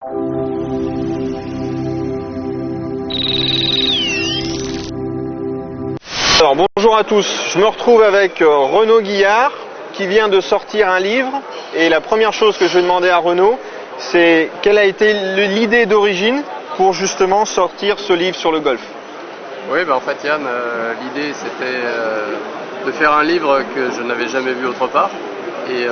Alors bonjour à tous, je me retrouve avec Renaud Guillard qui vient de sortir un livre et la première chose que je vais demander à Renaud, c'est quelle a été l'idée d'origine pour justement sortir ce livre sur le golf. Oui, en fait Yann, l'idée c'était de faire un livre que je n'avais jamais vu autre part et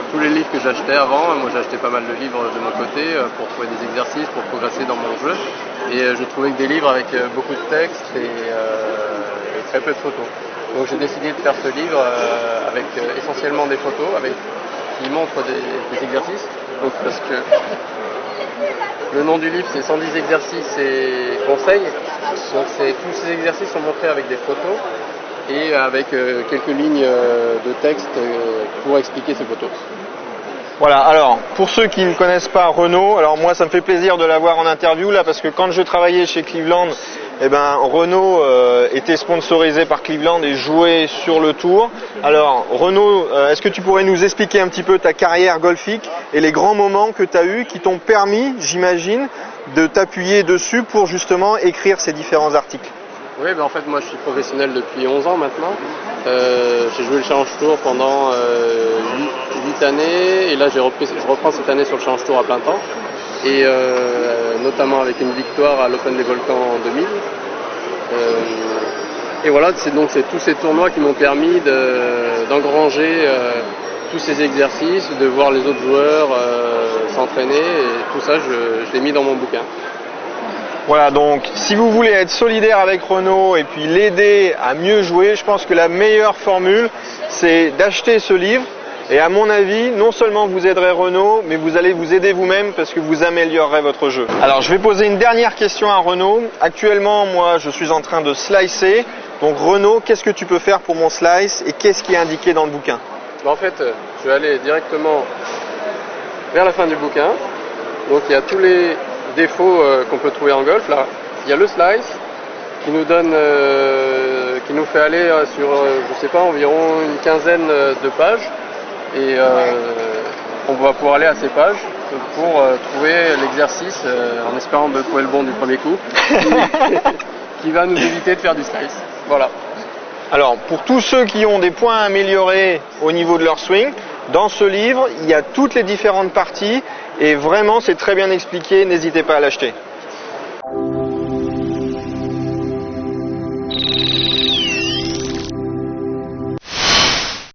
tous les livres que j'achetais avant, moi j'achetais pas mal de livres de mon côté pour trouver des exercices, pour progresser dans mon jeu et je trouvais que des livres avec beaucoup de texte et très peu de photos. Donc j'ai décidé de faire ce livre avec essentiellement des photos qui montrent des exercices. Donc, parce que le nom du livre c'est 110 exercices et conseils. Donc tous ces exercices sont montrés avec des photos et avec quelques lignes de texte pour expliquer ces photos. Voilà, alors pour ceux qui ne connaissent pas Renaud, alors moi ça me fait plaisir de l'avoir en interview là parce que quand je travaillais chez Cleveland, Renaud était sponsorisé par Cleveland et jouait sur le tour. Alors Renaud, est-ce que tu pourrais nous expliquer un petit peu ta carrière golfique et les grands moments que tu as eus qui t'ont permis, j'imagine, de t'appuyer dessus pour justement écrire ces différents articles? Oui, en fait moi je suis professionnel depuis 11 ans maintenant. J'ai joué le Challenge Tour pendant 8 années et là je reprends cette année sur le Challenge Tour à plein temps et notamment avec une victoire à l'Open des Volcans en 2000. Et voilà, c'est tous ces tournois qui m'ont permis d'engranger tous ces exercices, de voir les autres joueurs s'entraîner et tout ça je l'ai mis dans mon bouquin. Voilà, donc si vous voulez être solidaire avec Renaud et puis l'aider à mieux jouer, je pense que la meilleure formule, c'est d'acheter ce livre. Et à mon avis, non seulement vous aiderez Renaud, mais vous allez vous aider vous-même parce que vous améliorerez votre jeu. Alors je vais poser une dernière question à Renaud. Actuellement, moi, je suis en train de slicer. Donc Renaud, qu'est-ce que tu peux faire pour mon slice et qu'est-ce qui est indiqué dans le bouquin? En fait, je vais aller directement vers la fin du bouquin. Donc il y a tous les défauts qu'on peut trouver en golf. Là, il y a le slice qui nous donne, qui nous fait aller sur, je sais pas, environ une quinzaine de pages. Et on va pouvoir aller à ces pages pour trouver l'exercice, en espérant de trouver le bon du premier coup, qui va nous éviter de faire du slice. Voilà. Alors, pour tous ceux qui ont des points à améliorer au niveau de leur swing, dans ce livre, il y a toutes les différentes parties et vraiment c'est très bien expliqué, n'hésitez pas à l'acheter.